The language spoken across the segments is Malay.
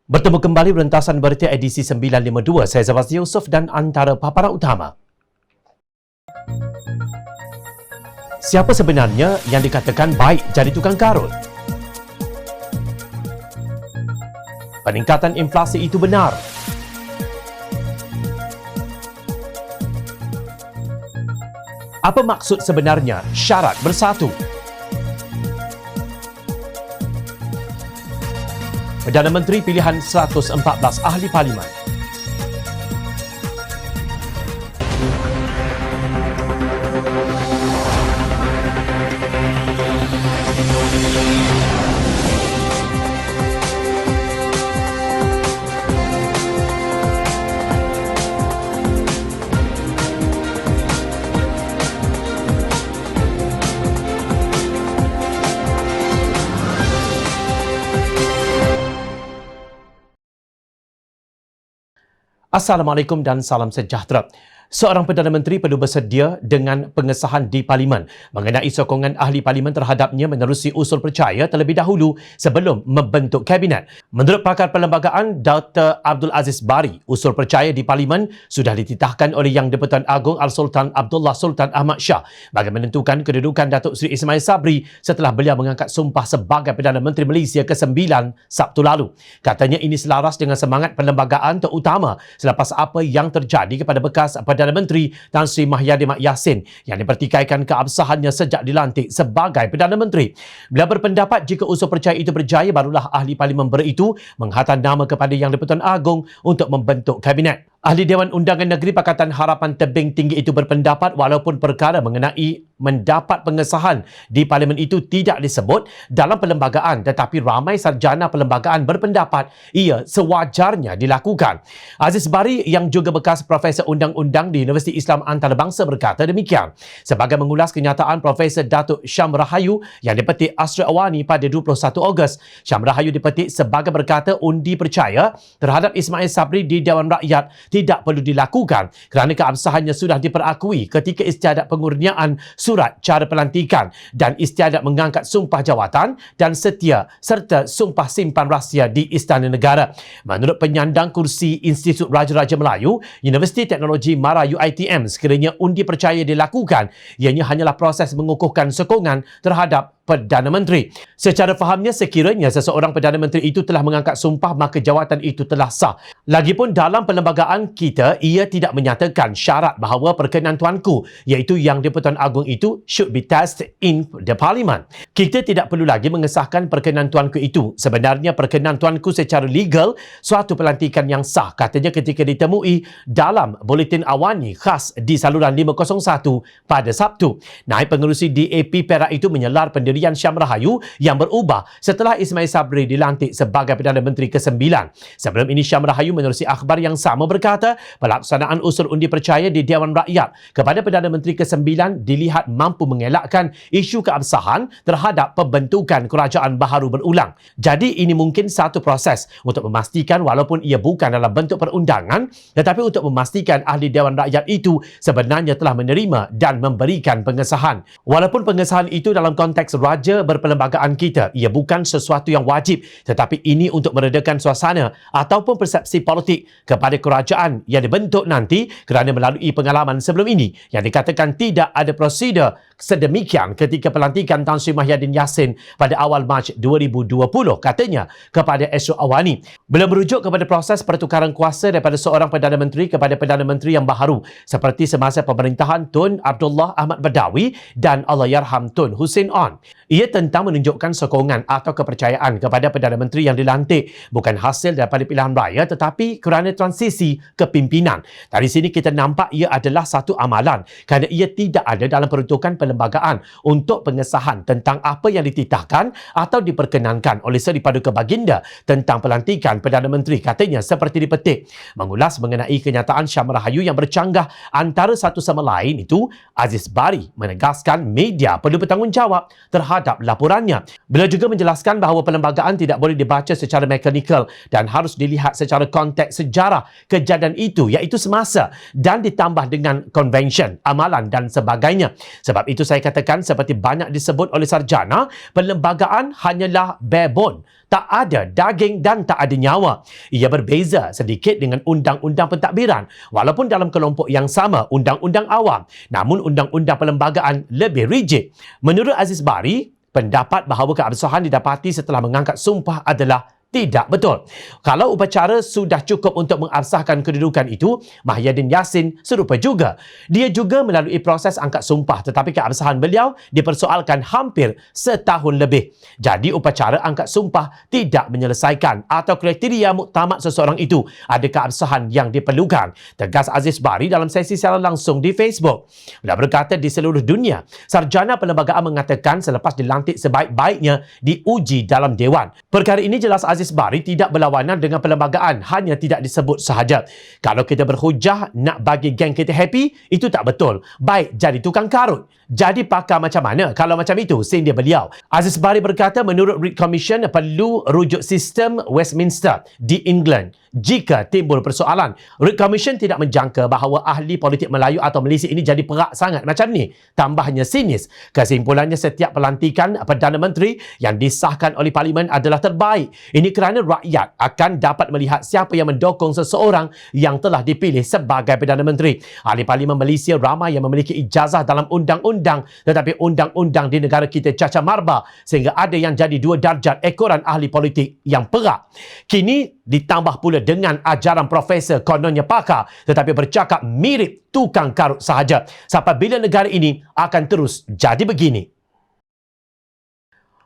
Bertemu kembali rentasan berita edisi 952. Saya Zawaz Yusof dan antara paparan utama. Siapa sebenarnya yang dikatakan baik jadi tukang karut? Peningkatan inflasi itu benar. Apa maksud sebenarnya syarat bersatu? Perdana Menteri pilihan 114 ahli parlimen. Assalamualaikum dan salam sejahtera. Seorang Perdana Menteri perlu bersedia dengan pengesahan di Parlimen mengenai sokongan ahli Parlimen terhadapnya menerusi usul percaya terlebih dahulu sebelum membentuk Kabinet. Menurut pakar perlembagaan Dr. Abdul Aziz Bari, usul percaya di Parlimen sudah dititahkan oleh Yang di-Pertuan Agong Al-Sultan Abdullah Sultan Ahmad Shah bagi menentukan kedudukan Datuk Seri Ismail Sabri setelah beliau mengangkat sumpah sebagai Perdana Menteri Malaysia ke-9 Sabtu lalu. Katanya ini selaras dengan semangat perlembagaan terutama selepas apa yang terjadi kepada bekas Perdana Menteri Tan Sri Mahyadin Mat Yassin yang dipertikaikan keabsahannya sejak dilantik sebagai Perdana Menteri. Beliau berpendapat jika usul percaya itu berjaya, barulah ahli parlimen beritu menghantar nama kepada Yang di-Pertuan Agong untuk membentuk Kabinet. Ahli Dewan Undangan Negeri Pakatan Harapan Tebing Tinggi itu berpendapat walaupun perkara mengenai mendapat pengesahan di parlimen itu tidak disebut dalam perlembagaan, tetapi ramai sarjana perlembagaan berpendapat ia sewajarnya dilakukan. Aziz Bari yang juga bekas Profesor Undang-Undang di Universiti Islam Antarabangsa berkata demikian sebagai mengulas kenyataan Profesor Datuk Syam Rahayu yang dipetik Asri Awani pada 21 Ogos. Syam Rahayu dipetik sebagai berkata undi percaya terhadap Ismail Sabri di Dewan Rakyat tidak perlu dilakukan kerana keabsahannya sudah diperakui ketika istiadat pengurniaan surat cara pelantikan dan istiadat mengangkat sumpah jawatan dan setia serta sumpah simpan rahsia di Istana Negara. Menurut penyandang kursi Institut Raja-Raja Melayu, Universiti Teknologi Mara UiTM, sekiranya undi percaya dilakukan, ianya hanyalah proses mengukuhkan sokongan terhadap Perdana Menteri. Secara fahamnya, sekiranya seseorang Perdana Menteri itu telah mengangkat sumpah, maka jawatan itu telah sah. Lagipun dalam perlembagaan kita, ia tidak menyatakan syarat bahawa perkenan tuanku, iaitu Yang di-Pertuan Agong itu should be tested in the Parliament. Kita tidak perlu lagi mengesahkan perkenan tuanku itu. Sebenarnya perkenan tuanku secara legal suatu pelantikan yang sah, katanya ketika ditemui dalam Buletin Awani khas di saluran 501 pada Sabtu. Naib Pengerusi DAP Perak itu menyelar pendirian Syam Rahayu yang berubah setelah Ismail Sabri dilantik sebagai Perdana Menteri ke-9. Sebelum ini, Syam Rahayu menerusi akhbar yang sama berkata pelaksanaan usul undi percaya di Dewan Rakyat kepada Perdana Menteri ke-9 dilihat mampu mengelakkan isu keabsahan terhadap pembentukan kerajaan baharu berulang. Jadi ini mungkin satu proses untuk memastikan walaupun ia bukan dalam bentuk perundangan, tetapi untuk memastikan ahli Dewan Rakyat itu sebenarnya telah menerima dan memberikan pengesahan. Walaupun pengesahan itu dalam konteks raja berperlembagaan kita, ia bukan sesuatu yang wajib, tetapi ini untuk meredakan suasana ataupun persepsi politik kepada kerajaan yang dibentuk nanti kerana melalui pengalaman sebelum ini yang dikatakan tidak ada prosedur sedemikian ketika pelantikan Tan Sri Mahyadin Yassin pada awal Mac 2020, katanya kepada Asri Awani. Beliau merujuk kepada proses pertukaran kuasa daripada seorang Perdana Menteri kepada Perdana Menteri yang baharu seperti semasa pemerintahan Tun Abdullah Ahmad Badawi dan Allahyarham Tun Hussein On. Ia tentang menunjukkan sokongan atau kepercayaan kepada Perdana Menteri yang dilantik bukan hasil daripada pilihan raya tetapi kerana transisi kepimpinan. Dari sini kita nampak ia adalah satu amalan kerana ia tidak ada dalam peruntukan perlembagaan untuk pengesahan tentang apa yang dititahkan atau diperkenankan oleh Seri Paduka Baginda tentang pelantikan Perdana Menteri, katanya seperti dipetik. Mengulas mengenai kenyataan Syam Rahayu yang bercanggah antara satu sama lain itu, Aziz Bari menegaskan media perlu bertanggungjawab terhadap terhadap laporannya. Beliau juga menjelaskan bahawa perlembagaan tidak boleh dibaca secara mekanikal dan harus dilihat secara konteks sejarah kejadian itu, iaitu semasa, dan ditambah dengan konvensyen, amalan dan sebagainya. Sebab itu saya katakan seperti banyak disebut oleh sarjana, perlembagaan hanyalah barebone, tak ada daging dan tak ada nyawa. Ia berbeza sedikit dengan undang-undang pentadbiran, walaupun dalam kelompok yang sama, undang-undang awam, namun undang-undang perlembagaan lebih rigid. Menurut Aziz Bari, pendapat bahawa keabsahan didapati setelah mengangkat sumpah adalah tidak betul. Kalau upacara sudah cukup untuk mengabsahkan kedudukan itu, Mahyadin Yassin serupa juga. Dia juga melalui proses angkat sumpah, tetapi keabsahan beliau dipersoalkan hampir setahun lebih. Jadi upacara angkat sumpah tidak menyelesaikan atau kriteria muktamad seseorang itu ada keabsahan yang diperlukan, tegas Aziz Bari dalam sesi secara langsung di Facebook. Beliau berkata di seluruh dunia, sarjana perlembagaan mengatakan selepas dilantik sebaik-baiknya diuji dalam Dewan. Perkara ini jelas Aziz Bari tidak berlawanan dengan perlembagaan, hanya tidak disebut sahaja. Kalau kita berhujah nak bagi geng kita happy, itu tak betul. Baik jadi tukang karut, jadi pakar macam mana kalau macam itu, sindir beliau. Aziz Bari berkata menurut Reid Commission perlu rujuk sistem Westminster di England jika timbul persoalan. Reid Commission tidak menjangka bahawa ahli politik Melayu atau Malaysia ini jadi perak sangat macam ni. Tambahnya sinis. Kesimpulannya setiap pelantikan Perdana Menteri yang disahkan oleh Parlimen adalah terbaik. Ini kerana rakyat akan dapat melihat siapa yang mendukung seseorang yang telah dipilih sebagai Perdana Menteri. Ahli Parlimen Malaysia ramai yang memiliki ijazah dalam undang-undang, tetapi undang-undang di negara kita cacar marba sehingga ada yang jadi 2 darjat ekoran ahli politik yang perak. Kini ditambah pula dengan ajaran profesor kononnya pakar tetapi bercakap mirip tukang karut sahaja. Sampai bila negara ini akan terus jadi begini?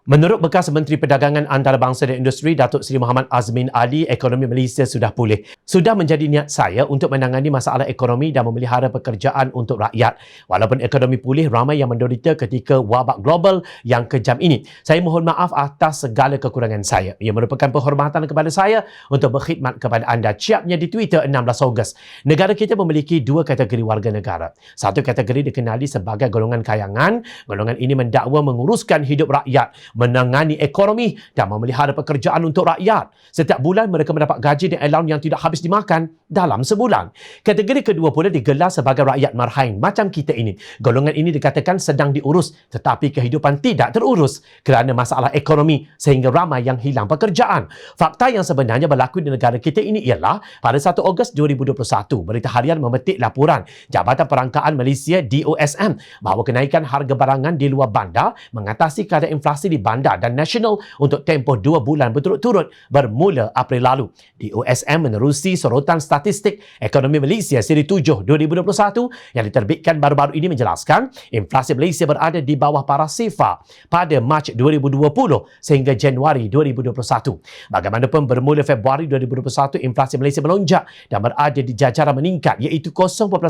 Menurut bekas Menteri Perdagangan Antarabangsa dan Industri Datuk Seri Muhammad Azmin Ali, ekonomi Malaysia sudah pulih. Sudah menjadi niat saya untuk menangani masalah ekonomi dan memelihara pekerjaan untuk rakyat. Walaupun ekonomi pulih, ramai yang menderita ketika wabak global yang kejam ini. Saya mohon maaf atas segala kekurangan saya. Ia merupakan penghormatan kepada saya untuk berkhidmat kepada anda. Ciapnya di Twitter 16 Ogos. Negara kita memiliki 2 kategori warga negara. Satu kategori dikenali sebagai golongan kayangan. Golongan ini mendakwa menguruskan hidup rakyat, menangani ekonomi dan memelihara pekerjaan untuk rakyat. Setiap bulan mereka mendapat gaji dan allowance yang tidak habis dimakan dalam sebulan. Kategori kedua pula digelar sebagai rakyat marhain macam kita ini. Golongan ini dikatakan sedang diurus tetapi kehidupan tidak terurus kerana masalah ekonomi sehingga ramai yang hilang pekerjaan. Fakta yang sebenarnya berlaku di negara kita ini ialah pada 1 Ogos 2021, Berita Harian memetik laporan Jabatan Perangkaan Malaysia DOSM bahawa kenaikan harga barangan di luar bandar mengatasi kadar inflasi di bandar dan nasional untuk tempoh 2 bulan berturut-turut bermula April lalu. DOSM menerusi sorotan statistik ekonomi Malaysia seri 7 2021 yang diterbitkan baru-baru ini menjelaskan inflasi Malaysia berada di bawah paras SIFA pada Mac 2020 sehingga Januari 2021. Bagaimanapun bermula Februari 2021 inflasi Malaysia melonjak dan berada di jajaran meningkat iaitu 0.1%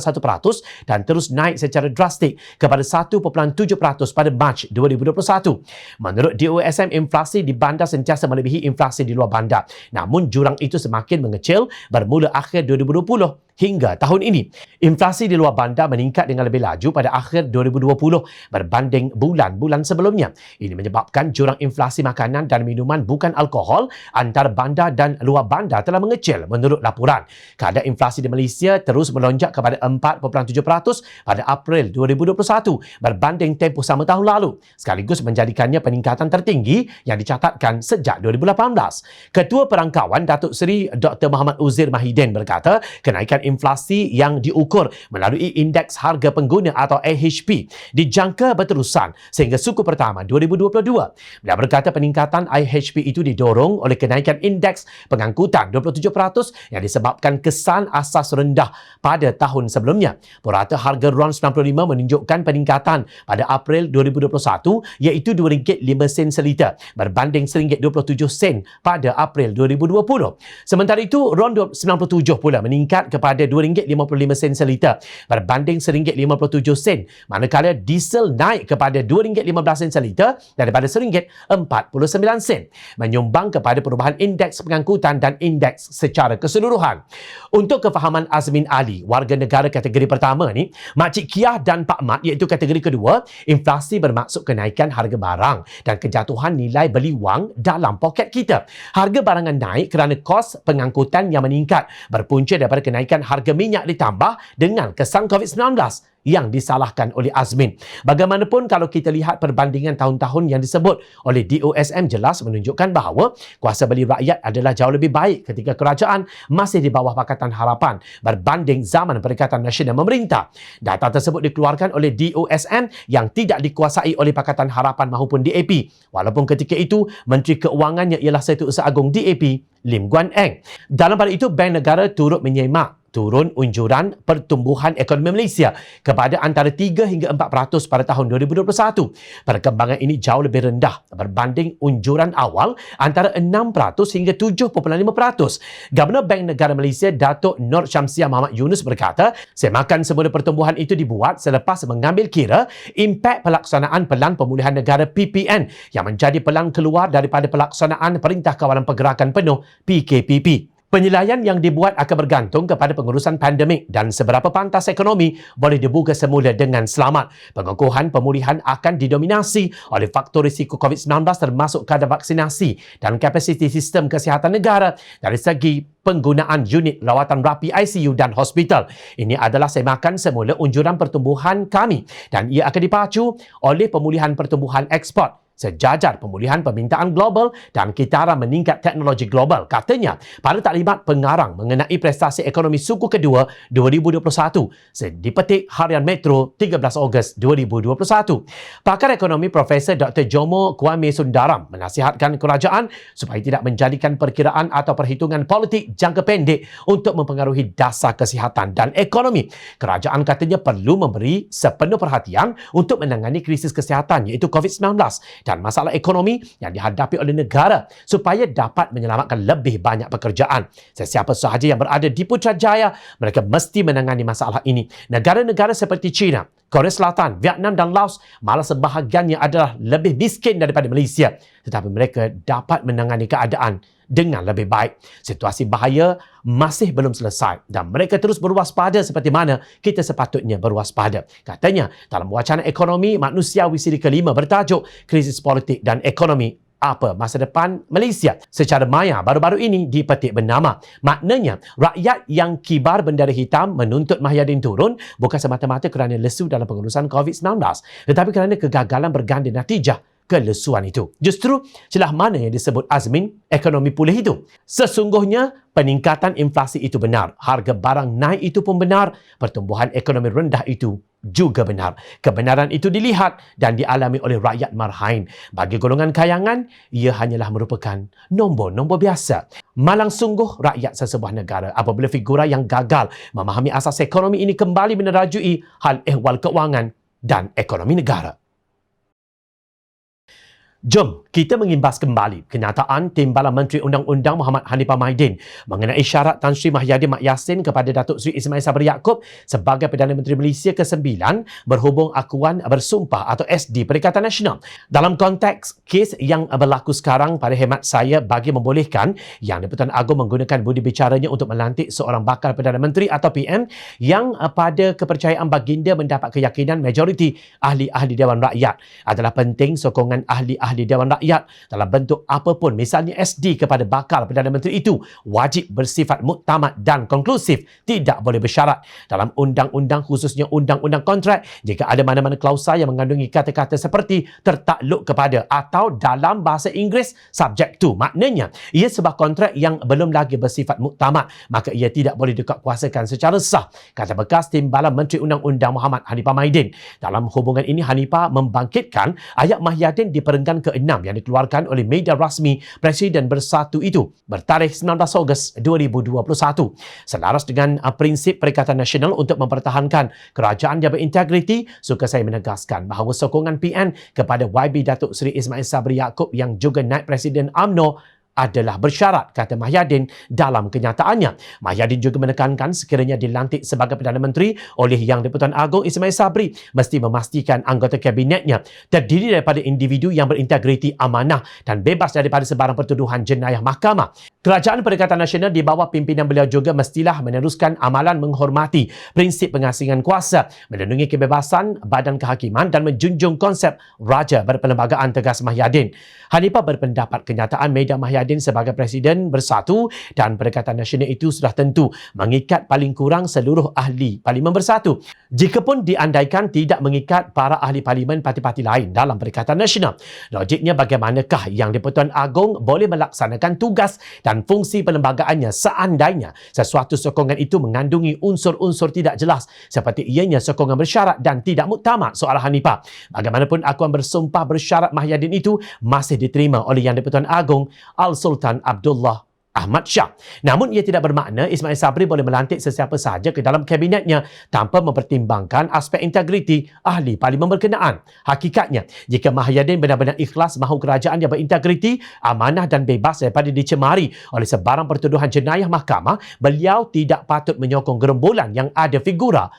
dan terus naik secara drastik kepada 1.7% pada Mac 2021. Menurut DOSM, inflasi di bandar sentiasa melebihi inflasi di luar bandar. Namun jurang itu semakin mengecil bermula akhir 2020 hingga tahun ini. Inflasi di luar bandar meningkat dengan lebih laju pada akhir 2020 berbanding bulan-bulan sebelumnya. Ini menyebabkan jurang inflasi makanan dan minuman bukan alkohol antara bandar dan luar bandar telah mengecil menurut laporan. Kadar inflasi di Malaysia terus melonjak kepada 4.7% pada April 2021 berbanding tempoh sama tahun lalu, sekaligus menjadikannya peningkatan tertinggi yang dicatatkan sejak 2018. Ketua Perangkawan Datuk Seri Dr. Muhammad Uzair Mahidin berkata, kenaikan inflasi yang diukur melalui Indeks Harga Pengguna atau AHP dijangka berterusan sehingga suku pertama 2022. Beliau berkata peningkatan AHP itu didorong oleh kenaikan indeks pengangkutan 27% yang disebabkan kesan asas rendah pada tahun sebelumnya. Purata harga RON 95 menunjukkan peningkatan pada April 2021 iaitu RM2.50 sen seliter berbanding RM1.27 pada April 2020. Sementara itu, ronda 97 pula meningkat kepada RM2.55 seliter berbanding RM1.57, manakala diesel naik kepada RM2.15 seliter daripada RM1.49, menyumbang kepada perubahan indeks pengangkutan dan indeks secara keseluruhan. Untuk kefahaman Azmin Ali, warga negara kategori pertama ni, Makcik Kiah dan Pak Mat iaitu kategori kedua, inflasi bermaksud kenaikan harga barang dan kejatuhan nilai beli wang dalam poket kita. Harga barangan naik kerana kos pengangkutan yang meningkat berpunca daripada kenaikan harga minyak ditambah dengan kesan COVID-19 yang disalahkan oleh Azmin. Bagaimanapun, kalau kita lihat perbandingan tahun-tahun yang disebut oleh DOSM jelas menunjukkan bahawa kuasa beli rakyat adalah jauh lebih baik ketika kerajaan masih di bawah Pakatan Harapan berbanding zaman Perikatan Nasional Memerintah. Data tersebut dikeluarkan oleh DOSM yang tidak dikuasai oleh Pakatan Harapan maupun DAP. Walaupun ketika itu, Menteri Keuangannya ialah Setiausaha Agung DAP, Lim Guan Eng. Dalam pada itu, Bank Negara turut menyemak turun unjuran pertumbuhan ekonomi Malaysia kepada antara 3 hingga 4% pada tahun 2021. Perkembangan ini jauh lebih rendah berbanding unjuran awal antara 6% hingga 7.5%. Gubernur Bank Negara Malaysia Datuk Nur Syamsiah Muhammad Yunus berkata, semakan semula pertumbuhan itu dibuat selepas mengambil kira impak pelaksanaan Pelan Pemulihan Negara PPN yang menjadi pelan keluar daripada pelaksanaan Perintah Kawalan Pergerakan Penuh PKPP. Penilaian yang dibuat akan bergantung kepada pengurusan pandemik dan seberapa pantas ekonomi boleh dibuka semula dengan selamat. Pengukuhan pemulihan akan didominasi oleh faktor risiko COVID-19 termasuk kadar vaksinasi dan kapasiti sistem kesihatan negara dari segi penggunaan unit rawatan rapi ICU dan hospital. Ini adalah semakan semula unjuran pertumbuhan kami dan ia akan dipacu oleh pemulihan pertumbuhan ekspor sejajar pemulihan permintaan global dan kitaran meningkat teknologi global, katanya pada taklimat pengarang mengenai prestasi ekonomi suku kedua 2021 dipetik Harian Metro 13 Ogos 2021. Pakar ekonomi Profesor Dr. Jomo Kwame Sundaram menasihatkan kerajaan supaya tidak menjadikan perkiraan atau perhitungan politik jangka pendek untuk mempengaruhi dasar kesihatan dan ekonomi. Kerajaan katanya perlu memberi sepenuh perhatian untuk menangani krisis kesihatan iaitu COVID-19 dan masalah ekonomi yang dihadapi oleh negara supaya dapat menyelamatkan lebih banyak pekerjaan. Sesiapa sahaja yang berada di Putrajaya, mereka mesti menangani masalah ini. Negara-negara seperti China, Korea Selatan, Vietnam dan Laos malah sebahagiannya adalah lebih miskin daripada Malaysia, tetapi mereka dapat menangani keadaan dengan lebih baik. Situasi bahaya masih belum selesai dan mereka terus berwaspada seperti mana kita sepatutnya berwaspada. Katanya dalam wacana ekonomi manusiawi siri kelima bertajuk Krisis Politik dan Ekonomi, apa masa depan Malaysia? Secara maya baru-baru ini dipetik bernama. Maknanya rakyat yang kibar bendera hitam menuntut Mahyadin turun bukan semata-mata kerana lesu dalam pengurusan COVID-19, tetapi kerana kegagalan berganda natijah kelesuan itu. Justru celah mana yang disebut Azmin ekonomi pulih itu? Sesungguhnya peningkatan inflasi itu benar, harga barang naik itu pun benar, pertumbuhan ekonomi rendah itu juga benar. Kebenaran itu dilihat dan dialami oleh rakyat marhain. Bagi golongan kayangan, ia hanyalah merupakan nombor-nombor biasa. Malang sungguh rakyat sesebuah negara apabila figura yang gagal memahami asas ekonomi ini kembali menerajui hal ehwal keuangan dan ekonomi negara. Jom kita mengimbas kembali kenyataan Timbalan Menteri Undang-Undang Muhammad Hanifah Maidin mengenai syarat Tan Sri Mahyadin Mak Yassin kepada Datuk Seri Ismail Sabri Yaakob sebagai Perdana Menteri Malaysia ke-9 berhubung akuan bersumpah atau SD Perikatan Nasional. Dalam konteks kes yang berlaku sekarang, pada hemat saya bagi membolehkan Yang di-Pertuan Agong menggunakan budi bicaranya untuk melantik seorang bakal Perdana Menteri atau PM yang pada kepercayaan baginda mendapat keyakinan majoriti ahli-ahli Dewan Rakyat. Adalah penting sokongan ahli-ahli Dewan Rakyat dalam bentuk apapun, misalnya SD kepada bakal Perdana Menteri itu wajib bersifat muktamad dan konklusif, tidak boleh bersyarat. Dalam undang-undang, khususnya undang-undang kontrak, jika ada mana-mana klausa yang mengandungi kata-kata seperti tertakluk kepada atau dalam bahasa Inggeris subject to, maknanya ia sebuah kontrak yang belum lagi bersifat muktamad, maka ia tidak boleh dikuatkuasakan secara sah, kata bekas Timbalan Menteri Undang-Undang Muhammad Hanifah Maidin. Dalam hubungan ini, Hanifah membangkitkan ayat Mahyadin di perenggan ke-6 yang dikeluarkan oleh media rasmi Presiden Bersatu itu bertarikh 19 Ogos 2021. Selaras dengan prinsip Perikatan Nasional untuk mempertahankan kerajaan yang berintegriti, suka saya menegaskan bahawa sokongan PN kepada YB Datuk Seri Ismail Sabri Yaakob yang juga naib Presiden UMNO adalah bersyarat, kata Mahyadin dalam kenyataannya. Mahyadin juga menekankan sekiranya dilantik sebagai Perdana Menteri oleh Yang di-Pertuan Agong Ismail Sabri, mesti memastikan anggota kabinetnya terdiri daripada individu yang berintegriti, amanah dan bebas daripada sebarang pertuduhan jenayah mahkamah. Kerajaan Perikatan Nasional di bawah pimpinan beliau juga mestilah meneruskan amalan menghormati prinsip pengasingan kuasa, melindungi kebebasan badan kehakiman dan menjunjung konsep raja berperlembagaan, tegas Mahyadin. Hanifah berpendapat kenyataan media Mahyadin sebagai Presiden Bersatu dan Perikatan Nasional itu sudah tentu mengikat paling kurang seluruh ahli Parlimen Bersatu. Jikapun diandaikan tidak mengikat para ahli Parlimen parti-parti lain dalam Perikatan Nasional, logiknya bagaimanakah Yang di-Pertuan Agong boleh melaksanakan tugas dan fungsi perlembagaannya seandainya sesuatu sokongan itu mengandungi unsur-unsur tidak jelas seperti ianya sokongan bersyarat dan tidak muktamad, soal Hanifah. Bagaimanapun akuan bersumpah bersyarat Mahyadin itu masih diterima oleh Yang di-Pertuan Agong Sultan Abdullah Ahmad Shah. Namun ia tidak bermakna Ismail Sabri boleh melantik sesiapa sahaja ke dalam kabinetnya tanpa mempertimbangkan aspek integriti ahli Parlimen berkenaan. Hakikatnya, jika Mahyadin benar-benar ikhlas mahu kerajaan yang berintegriti, amanah dan bebas daripada dicemari oleh sebarang pertuduhan jenayah mahkamah, beliau tidak patut menyokong gerombolan yang ada figura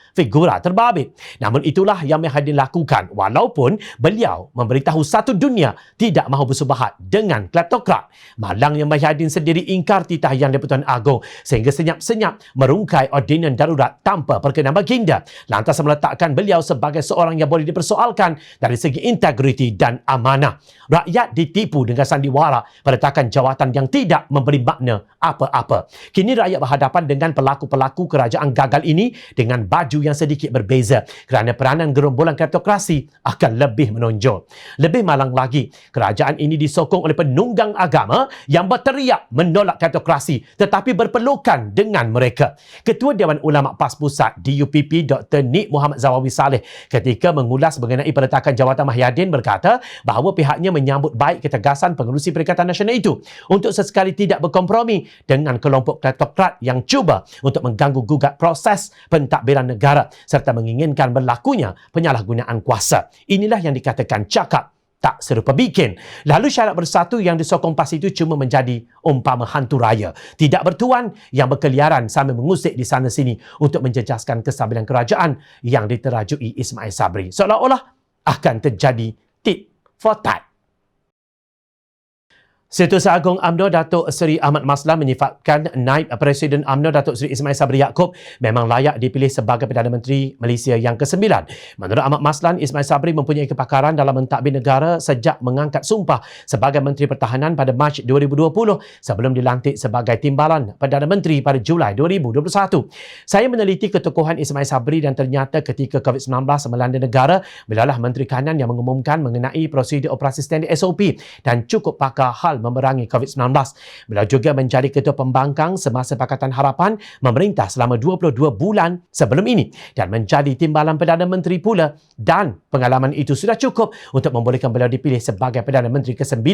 terbabit. Namun itulah yang Mahyadin lakukan walaupun beliau memberitahu satu dunia tidak mahu bersubahat dengan kleptokrat. Malangnya Mahyadin sendiri ingkar titah Yang di-Pertuan Agong sehingga senyap-senyap merungkai ordinan darurat tanpa perkenan baginda, lantas meletakkan beliau sebagai seorang yang boleh dipersoalkan dari segi integriti dan amanah. Rakyat ditipu dengan sandiwara peletakan jawatan yang tidak memberi makna apa-apa. Kini rakyat berhadapan dengan pelaku-pelaku kerajaan gagal ini dengan baju yang sedikit berbeza kerana peranan gerombolan kleptokrasi akan lebih menonjol. Lebih malang lagi, kerajaan ini disokong oleh penunggang agama yang berteriak menolak kleptokrasi tetapi berpelukan dengan mereka. Ketua Dewan Ulama PAS Pusat DUPP Dr. Nik Muhammad Zawawi Saleh ketika mengulas mengenai peletakan jawatan Mahyadin berkata bahawa pihaknya menyambut baik ketegasan pengerusi Perikatan Nasional itu untuk sesekali tidak berkompromi dengan kelompok kleptokrat yang cuba untuk mengganggu gugat proses pentadbiran negara serta menginginkan berlakunya penyalahgunaan kuasa. Inilah yang dikatakan cakap tak serupa bikin. Lalu syarat bersatu yang disokong PAS itu cuma menjadi umpama hantu raya tidak bertuan yang berkeliaran sambil mengusik di sana sini untuk menjejaskan kestabilan kerajaan yang diterajui Ismail Sabri. Seolah-olah akan terjadi tit for tat. Setiausaha Agung UMNO Datuk Seri Ahmad Maslan menyifatkan naib Presiden UMNO Datuk Seri Ismail Sabri Yaakob memang layak dipilih sebagai Perdana Menteri Malaysia yang ke-9. Menurut Ahmad Maslan, Ismail Sabri mempunyai kepakaran dalam mentadbir negara sejak mengangkat sumpah sebagai Menteri Pertahanan pada Mac 2020 sebelum dilantik sebagai Timbalan Perdana Menteri pada Julai 2021. Saya meneliti ketokohan Ismail Sabri dan ternyata ketika COVID-19 melanda negara, beliaulah Menteri Kanan yang mengumumkan mengenai prosedur operasi standard SOP dan cukup pakar hal memerangi COVID-19. Beliau juga menjadi Ketua Pembangkang semasa Pakatan Harapan memerintah selama 22 bulan sebelum ini dan menjadi Timbalan Perdana Menteri pula, dan pengalaman itu sudah cukup untuk membolehkan beliau dipilih sebagai Perdana Menteri ke-9.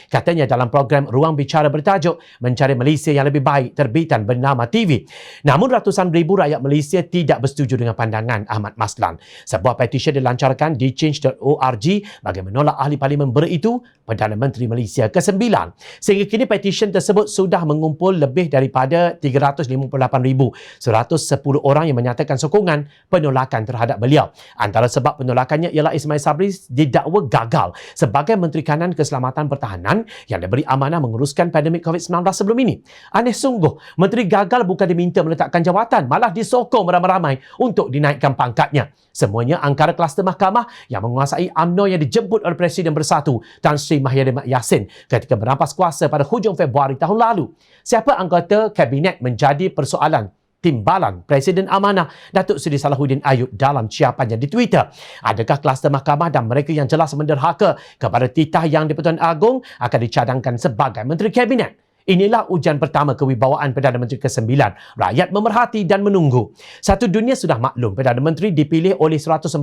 Katanya dalam program Ruang Bicara bertajuk Mencari Malaysia yang Lebih Baik terbitan Bernama TV. Namun ratusan ribu rakyat Malaysia tidak bersetuju dengan pandangan Ahmad Maslan. Sebuah petisyen dilancarkan di change.org bagi menolak ahli parlimen itu Perdana Menteri Malaysia ke-9. Sehingga kini petisyen tersebut sudah mengumpul lebih daripada 358,110 orang yang menyatakan sokongan penolakan terhadap beliau. Antara sebab penolakannya ialah Ismail Sabri didakwa gagal sebagai Menteri Kanan Keselamatan Pertahanan yang diberi amanah menguruskan pandemik COVID-19 sebelum ini. Aneh sungguh, Menteri gagal bukan diminta meletakkan jawatan, malah disokong beramai-ramai untuk dinaikkan pangkatnya. Semuanya angkara kluster mahkamah yang menguasai UMNO yang dijemput oleh Presiden Bersatu Tan Sri Mahyadin Mat Yassin ketika merampas kuasa pada hujung Februari tahun lalu. Siapa anggota kabinet menjadi persoalan Timbalan Presiden Amanah Datuk Seri Salahuddin Ayub dalam ciapannya di Twitter. Adakah kluster mahkamah dan mereka yang jelas menderhaka kepada titah Yang di-Pertuan Agong akan dicadangkan sebagai Menteri Kabinet? Inilah ujian pertama kewibawaan Perdana Menteri ke-9. Rakyat memerhati dan menunggu. Satu dunia sudah maklum Perdana Menteri dipilih oleh 114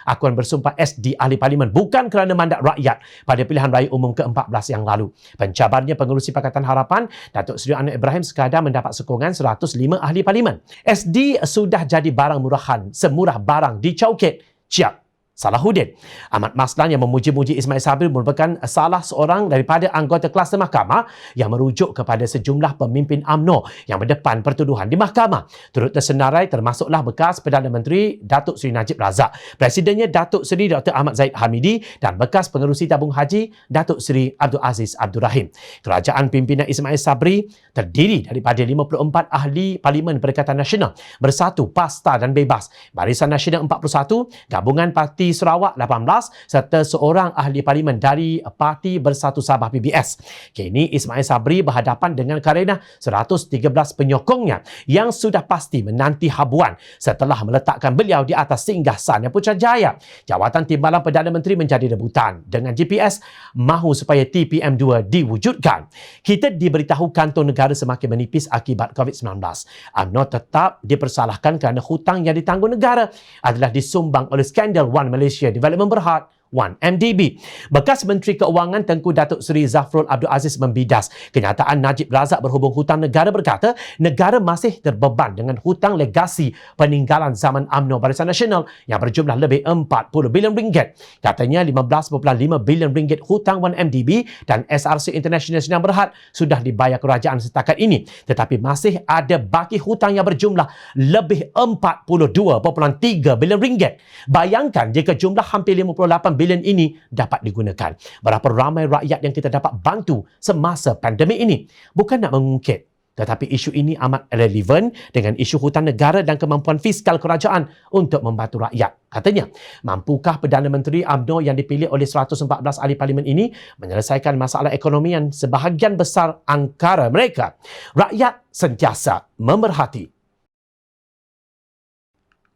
akuan bersumpah SD Ahli Parlimen bukan kerana mandat rakyat pada pilihan raya umum ke-14 yang lalu. Pencabarnya Pengerusi Pakatan Harapan, Datuk Seri Anwar Ibrahim sekadar mendapat sokongan 105 Ahli Parlimen. SD sudah jadi barang murahan, semurah barang di Chowkit. Ciap Salahuddin. Ahmad Maslan yang memuji-muji Ismail Sabri merupakan salah seorang daripada anggota kluster mahkamah yang merujuk kepada sejumlah pemimpin UMNO yang berdepan pertuduhan di mahkamah. Turut tersenarai termasuklah bekas Perdana Menteri Datuk Seri Najib Razak, Presidennya Datuk Seri Dr. Ahmad Zahid Hamidi dan bekas Pengerusi Tabung Haji Datuk Seri Abdul Aziz Abdul Rahim. Kerajaan pimpinan Ismail Sabri terdiri daripada 54 Ahli Parlimen Perikatan Nasional Bersatu, Pasta dan Bebas, Barisan Nasional 41, Gabungan Parti Sarawak 18 serta seorang ahli parlimen dari Parti Bersatu Sabah PBS. Kini Ismail Sabri berhadapan dengan karena 113 penyokongnya yang sudah pasti menanti habuan setelah meletakkan beliau di atas singgahsana Putrajaya. Jawatan Timbalan Perdana Menteri menjadi rebutan dengan GPS mahu supaya TPM2 diwujudkan. Kita diberitahu kantong negara semakin menipis akibat COVID-19. UMNO tetap dipersalahkan kerana hutang yang ditanggung negara adalah disumbang oleh skandal One Malaysia Development Berhad 1MDB. Bekas Menteri Keuangan Tengku Datuk Seri Zafrul Abdul Aziz membidas kenyataan Najib Razak berhubung hutang negara, berkata negara masih terbeban dengan hutang legasi peninggalan zaman UMNO Barisan Nasional yang berjumlah lebih 40 bilion ringgit. Katanya 15.5 bilion ringgit hutang 1MDB dan SRC International Sdn Bhd sudah dibayar kerajaan setakat ini, tetapi masih ada baki hutang yang berjumlah lebih 42.3 bilion ringgit. Bayangkan jika jumlah hampir 58 bilion ini dapat digunakan. Berapa ramai rakyat yang kita dapat bantu semasa pandemik ini. Bukan nak mengungkit, tetapi isu ini amat relevan dengan isu hutang negara dan kemampuan fiskal kerajaan untuk membantu rakyat. Katanya, mampukah Perdana Menteri UMNO yang dipilih oleh 114 ahli parlimen ini menyelesaikan masalah ekonomi yang sebahagian besar angkara mereka? Rakyat sentiasa memerhati.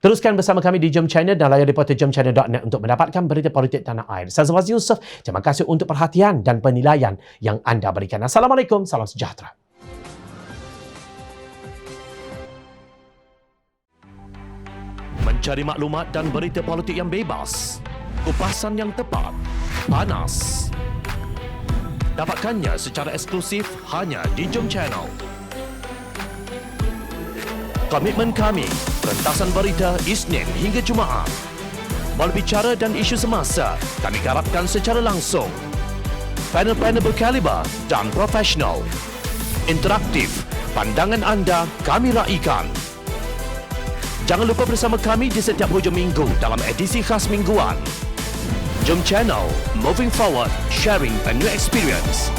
Teruskan bersama kami di Jom China dan layar reporter jomchina.net untuk mendapatkan berita politik tanah air. Saya Zawaz Yusof, terima kasih untuk perhatian dan penilaian yang anda berikan. Assalamualaikum, salam sejahtera. Mencari maklumat dan berita politik yang bebas, kupasan yang tepat, panas. Dapatkannya secara eksklusif hanya di Jom Channel. Komitmen kami, rentasan berita Isnin hingga Jumaat. Berbicara dan isu semasa, kami garapkan secara langsung. Panel-panel berkaliber dan profesional. Interaktif, pandangan anda kami raikan. Jangan lupa bersama kami di setiap hujung minggu dalam edisi khas mingguan. Jom Channel, moving forward, sharing a new experience.